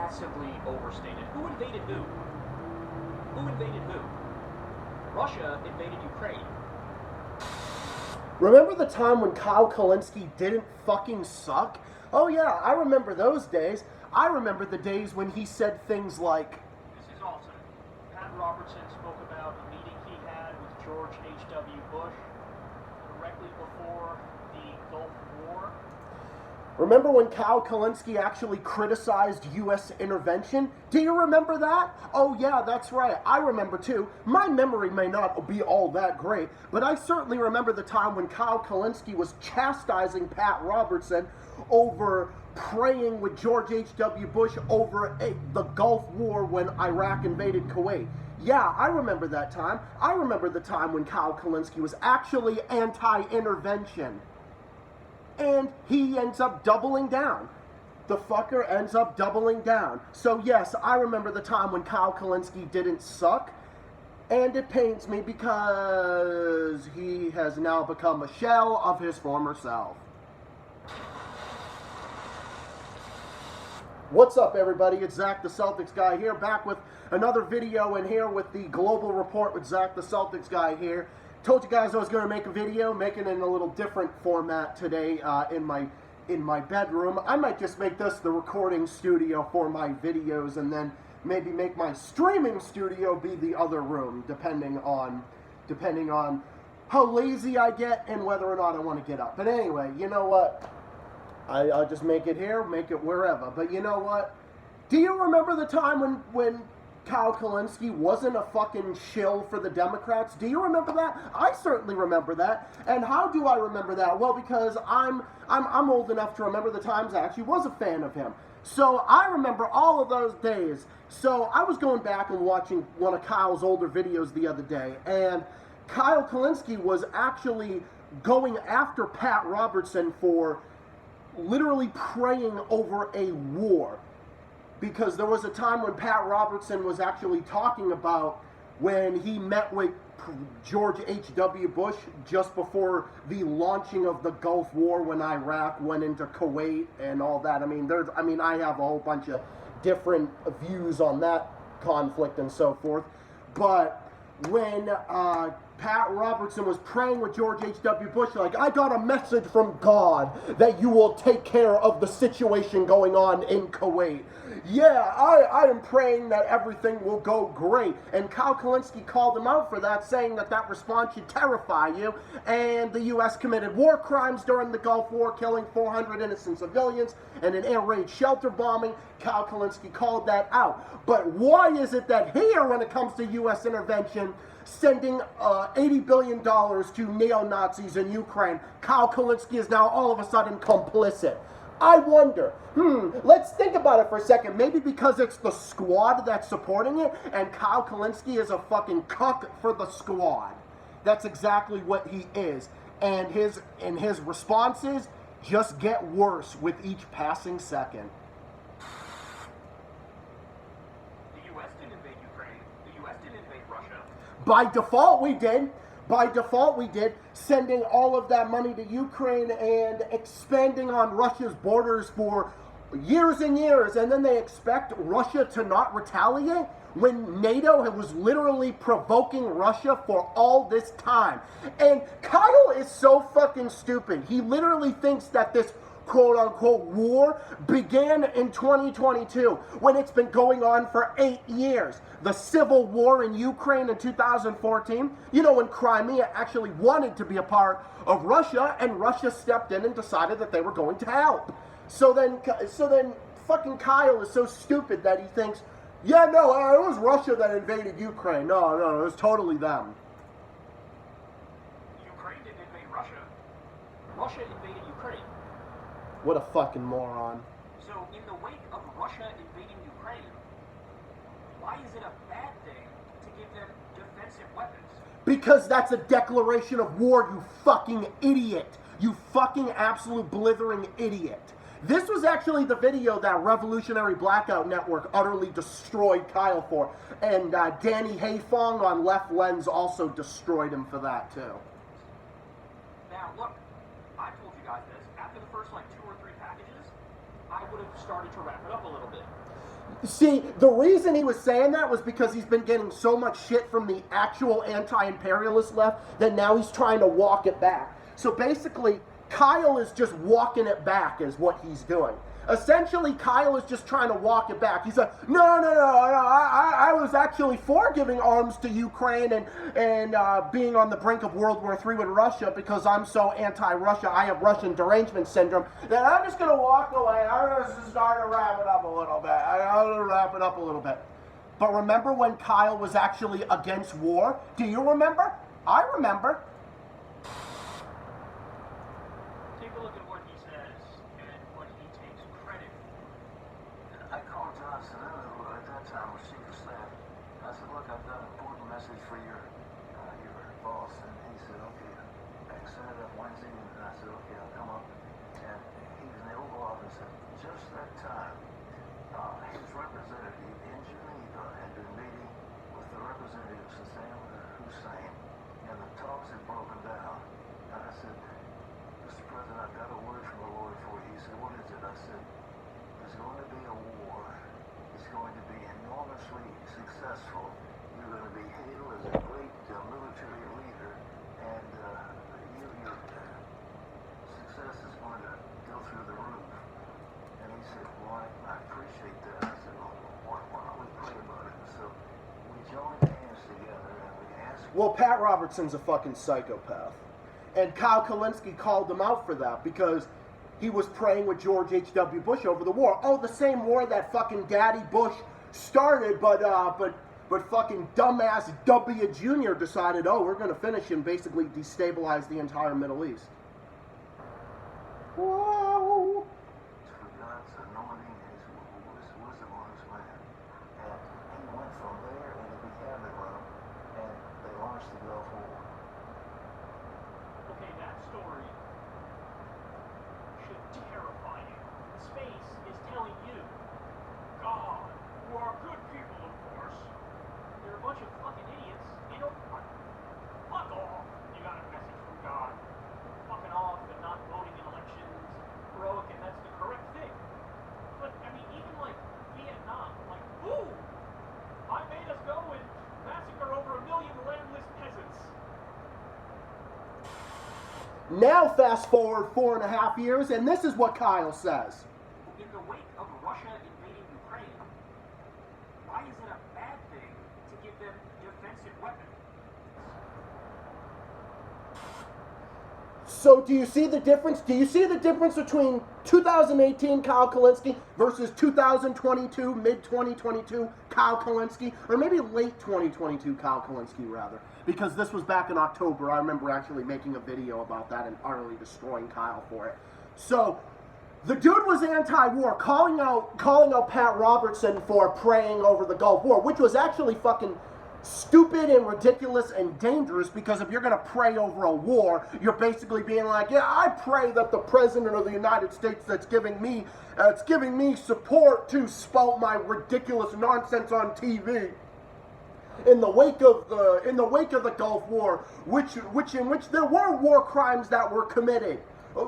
massively overstated. Who invaded who? Who invaded who? Russia invaded Ukraine. Remember the time when Kolinski didn't fucking suck? Oh yeah, I remember those days. I remember the days when he said things like, This is awesome. Pat Robertson spoke about a meeting he had with George H.W. Bush directly before the Gulf War. remember when Kolinski actually criticized U.S. intervention? Do you remember that? Oh yeah, that's right. I remember too. My memory may not be all that great, but I certainly remember the time when Kolinski was chastising Pat Robertson over praying with George H.W. Bush over the Gulf War when Iraq invaded Kuwait. Yeah, I remember that time. I remember the time when Kolinski was actually anti-intervention. And he ends up doubling down. The fucker ends up doubling down. So yes, I remember the time when Kolinski didn't suck. And it pains me because he has now become a shell of his former self. What's up, everybody? It's Zach the Celtics guy here, back with another video, and here with the Global Report with Zach the Celtics guy here. Told you guys I was going to make a video, making it in a little different format today in my bedroom. I might just make this the recording studio for my videos, and then maybe make my streaming studio be the other room, depending on how lazy I get and whether or not I want to get up. But anyway, you know what? I'll just make it here, make it wherever. But you know what? Do you remember the time when Kolinski wasn't a fucking shill for the Democrats? Do you remember that? I certainly remember that. And how do I remember that? Well, because I'm old enough to remember the times I actually was a fan of him. So I remember all of those days. So I was going back and watching one of Kyle's older videos the other day, and Kolinski was actually going after Pat Robertson for literally praying over a war. Because there was a time when Pat Robertson was actually talking about when he met with George H.W. Bush just before the launching of the Gulf War, when Iraq went into Kuwait and all that. I mean, I have a whole bunch of different views on that conflict and so forth. But when Pat Robertson was praying with George H.W. Bush, like, I got a message from God that you will take care of the situation going on in Kuwait. Yeah, I am praying that everything will go great. And Kolinski called him out for that, saying that that response should terrify you. And the U.S. committed war crimes during the Gulf War, killing 400 innocent civilians and an air raid shelter bombing. Kolinski called that out. But why is it that here, when it comes to U.S. intervention, sending $80 billion to neo-Nazis in Ukraine, Kolinski is now all of a sudden complicit? I wonder, let's think about it for a second. Maybe because it's the squad that's supporting it, and Kolinski is a fucking cuck for the squad. That's exactly what he is. And his responses just get worse with each passing second. The U.S. didn't invade Ukraine. The U.S. didn't invade Russia. By default, we did. By default, we did, sending all of that money to Ukraine and expanding on Russia's borders for years and years, and then they expect Russia to not retaliate when NATO was literally provoking Russia for all this time. And Kyle is so fucking stupid. He literally thinks that this quote-unquote war began in 2022 when it's been going on for 8 years. The civil war in Ukraine in 2014, you know, when Crimea actually wanted to be a part of Russia, and Russia stepped in and decided that they were going to help. So then fucking Kyle is so stupid that he thinks, yeah, no, it was Russia that invaded Ukraine. No, it was totally them. Ukraine didn't invade Russia. Russia invaded Ukraine. What a fucking moron. So, in the wake of Russia invading Ukraine, why is it a bad thing to give them defensive weapons? Because that's a declaration of war, you fucking idiot. You fucking absolute blithering idiot. This was actually the video that Revolutionary Blackout Network utterly destroyed Kyle for. And Danny Hayfong on Left Lens also destroyed him for that, too. Now, look, I told you guys this. After the first, 2 or 3 packages, I that would have started to wrap it up a little bit. See, the reason he was saying that was because he's been getting so much shit from the actual anti-imperialist left that now he's trying to walk it back. So basically, Kyle is just walking it back is what he's doing. Essentially, Kyle is just trying to walk it back. He's like, no, I was actually for giving arms to Ukraine and being on the brink of World War III with Russia because I'm so anti-Russia. I have Russian derangement syndrome. Then I'm just going to walk away. I'm going to start to wrap it up a little bit. I'm going to wrap it up a little bit. But remember when Kyle was actually against war? Do you remember? I remember. Take a look at what he says and what he takes credit for. I called Johnson at that time was chief of staff. I said, look, I've got an important message for your boss. And he said, okay. I sent it up Wednesday, and I said, okay, I'll come up. And he was in the Oval Office at just that time. His representative in Geneva had been meeting with the representative Saddam Hussein, and the talks had broken down. And I said, Mr. President, I've got a word from the Lord for you. He said, what is it? I said, there's going to be a war. It's going to be enormously successful. You're going to be hailed as a great military leader, and your success is going to go through the roof. And he said, well, I appreciate that. I said, well, why don't we pray about it? And so we joined hands together, and we asked... Well, Pat Robertson's a fucking psychopath. And Kolinski called him out for that because he was praying with George H.W. Bush over the war. Oh, the same war that fucking Daddy Bush started, but fucking dumbass W. Jr. decided, oh, we're going to finish and basically destabilize the entire Middle East. Whoa. For God's anointing and his wisdom on his man. And he went from there into the cabinet room, and they launched the Gulf War. Okay, that story should terrify you. Space is telling you, God, who are good people, of course, they're a bunch of fucking idiots. You know, fuck off. You got a message from God. Fucking off and not voting in elections, heroic, and that's the correct thing. But, I mean, even like Vietnam, like, ooh, I made us go and massacre over 1 million landless peasants. Now fast forward 4.5 years, and this is what Kyle says. In the wake of Russia invading Ukraine, why is it a bad thing to give them defensive weapons? So do you see the difference? Do you see the difference between 2018 Kyle Kolinski versus 2022, mid-2022 Kyle Kolinski? Or maybe late 2022 Kyle Kolinski, rather. Because this was back in October. I remember actually making a video about that and utterly destroying Kyle for it. So, the dude was anti-war, calling out Pat Robertson for praying over the Gulf War, which was actually fucking stupid and ridiculous and dangerous, because if you're going to pray over a war, you're basically being like, yeah, I pray that the President of the United States that's giving me support to spout my ridiculous nonsense on TV. In the wake of the Gulf War, in which there were war crimes that were committed,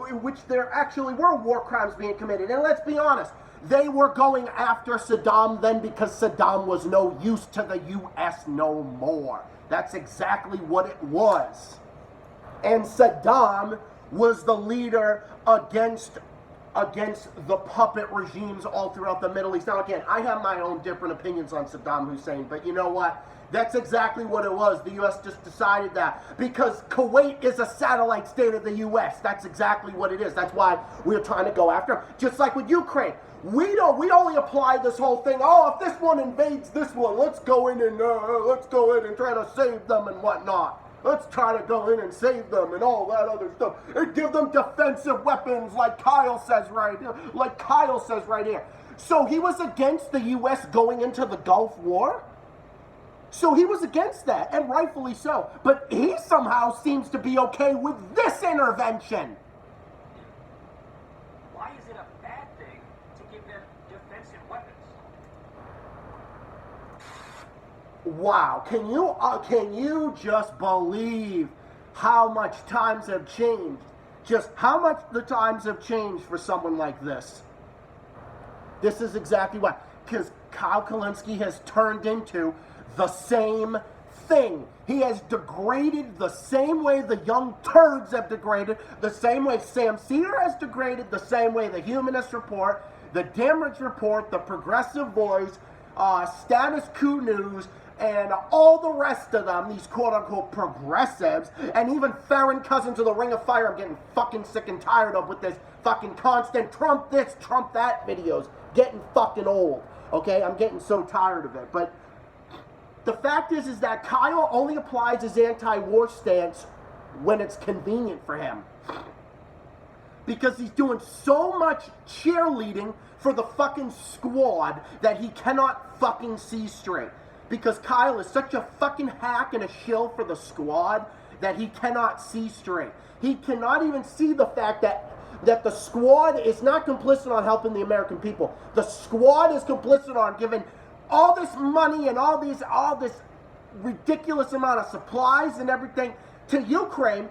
in which there actually were war crimes being committed, and let's be honest, they were going after Saddam then because Saddam was no use to the U.S. no more. That's exactly what it was. And Saddam was the leader against the puppet regimes all throughout the Middle East. Now again, I have my own different opinions on Saddam Hussein, but you know what? That's exactly what it was. The U.S. just decided that because Kuwait is a satellite state of the U.S. That's exactly what it is. That's why we're trying to go after them. Just like with Ukraine. We only apply this whole thing, oh, if this one invades this one, let's go in and try to save them and whatnot. Let's try to go in and save them and all that other stuff. And give them defensive weapons like Kyle says right here. So he was against the U.S. going into the Gulf War? So he was against that, and rightfully so. But he somehow seems to be okay with this intervention. Why is it a bad thing to give them defensive weapons? Wow, can you just believe how much times have changed? Just how much the times have changed for someone like this. This is exactly why. Because Kyle Kulinski has turned into the same thing. He has degraded the same way the young turds have degraded, the same way Sam Cedar has degraded, the same way the Humanist Report, the Damage Report, the Progressive Voice, Status Quo News, and all the rest of them, these quote-unquote progressives, and even Farron Cousins of the Ring of Fire, I'm getting fucking sick and tired of with this fucking constant Trump this, Trump that videos. Getting fucking old, okay? I'm getting so tired of it. But the fact is that Kyle only applies his anti-war stance when it's convenient for him. Because he's doing so much cheerleading for the fucking squad that he cannot fucking see straight. Because Kyle is such a fucking hack and a shill for the squad that he cannot see straight. He cannot even see the fact that the squad is not complicit on helping the American people. The squad is complicit on giving all this money and all this ridiculous amount of supplies and everything to Ukraine.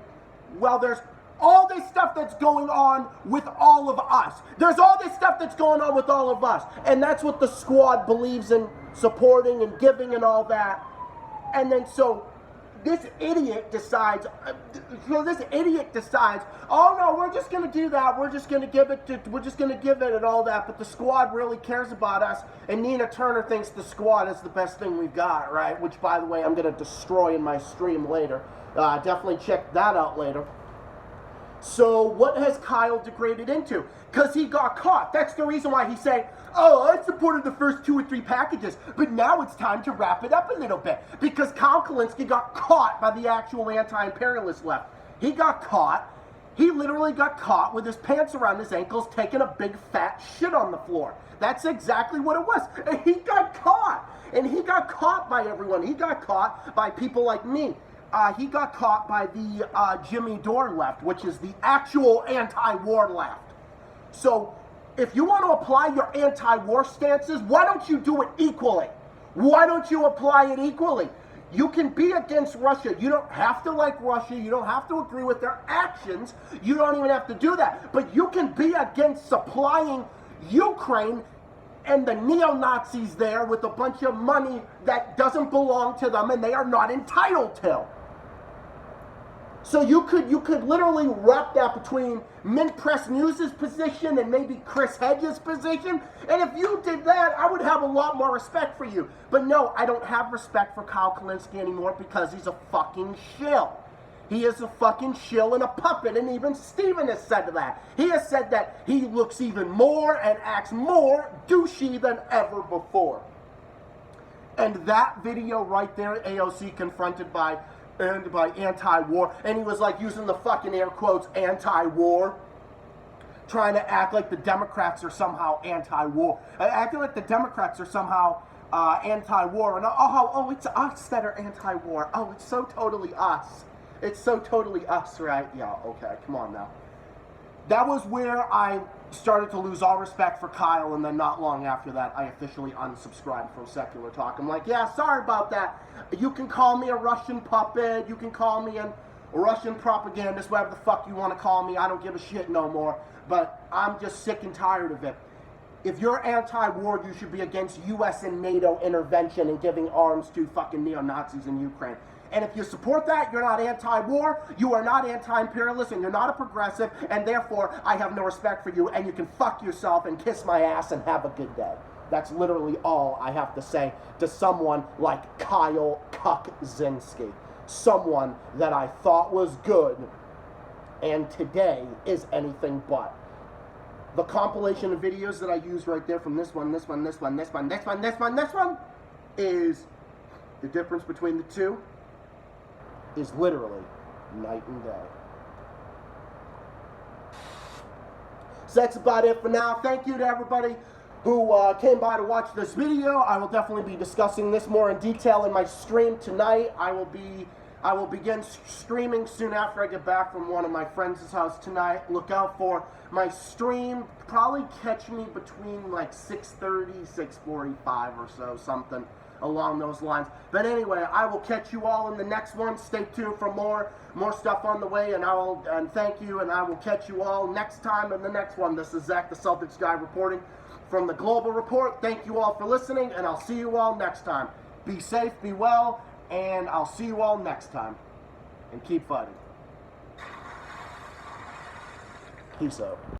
Well, there's all this stuff that's going on with all of us. There's all this stuff that's going on with all of us. And that's what the squad believes in supporting and giving and all that. And then so this idiot decides, oh no, we're just going to do that. We're just going to give it and all that. But the squad really cares about us. And Nina Turner thinks the squad is the best thing we've got, right? Which, by the way, I'm going to destroy in my stream later. Definitely check that out later. So what has Kyle degraded into? Because he got caught. That's the reason why he's saying, oh, I supported the first 2 or 3 packages, but now it's time to wrap it up a little bit. Because Kyle Kulinski got caught by the actual anti-imperialist left. He got caught. He literally got caught with his pants around his ankles taking a big fat shit on the floor. That's exactly what it was. And he got caught. And he got caught by everyone. He got caught by people like me. He got caught by the Jimmy Dore left, which is the actual anti-war left. So, if you want to apply your anti-war stances, why don't you do it equally? Why don't you apply it equally? You can be against Russia. You don't have to like Russia. You don't have to agree with their actions. You don't even have to do that. But you can be against supplying Ukraine and the neo-Nazis there with a bunch of money that doesn't belong to them and they are not entitled to. So you could literally wrap that between Mint Press News' position and maybe Chris Hedges' position. And if you did that, I would have a lot more respect for you. But no, I don't have respect for Kyle Kulinski anymore because he's a fucking shill. He is a fucking shill and a puppet, and even Steven has said that. He has said that he looks even more and acts more douchey than ever before. And that video right there, AOC confronted by anti-war, and he was like using the fucking air quotes anti-war, trying to act like the Democrats are somehow anti-war, acting like the Democrats are somehow anti-war, and oh, it's us that are anti-war. Oh, it's so totally us. It's so totally us, right? Yeah, okay, come on now. That was where I started to lose all respect for Kyle, and then not long after that, I officially unsubscribed from Secular Talk. I'm like, yeah, sorry about that. You can call me a Russian puppet. You can call me a Russian propagandist, whatever the fuck you want to call me. I don't give a shit no more. But I'm just sick and tired of it. If you're anti-war, you should be against U.S. and NATO intervention and giving arms to fucking neo-Nazis in Ukraine. And if you support that, you're not anti-war, you are not anti-imperialist, and you're not a progressive, and therefore, I have no respect for you, and you can fuck yourself and kiss my ass and have a good day. That's literally all I have to say to someone like Kyle Kulinski. Someone that I thought was good, and today is anything but. The compilation of videos that I use right there from this one, is the difference between the two is literally night and day. So that's about it for now. Thank you to everybody who came by to watch this video. I will definitely be discussing this more in detail in my stream tonight. I will begin streaming soon after I get back from one of my friends' house tonight. Look out for my stream. Probably catch me between like 6:30, 6:45 or so, something along those lines. But anyway, I will catch you all in the next one. Stay tuned for more stuff on the way, and thank you, and I will catch you all next time in the next one. This is Zach the Celtics guy reporting from the Global Report. Thank you all for listening, and I'll see you all next time. Be safe, be well, and I'll see you all next time. And keep fighting. Peace out.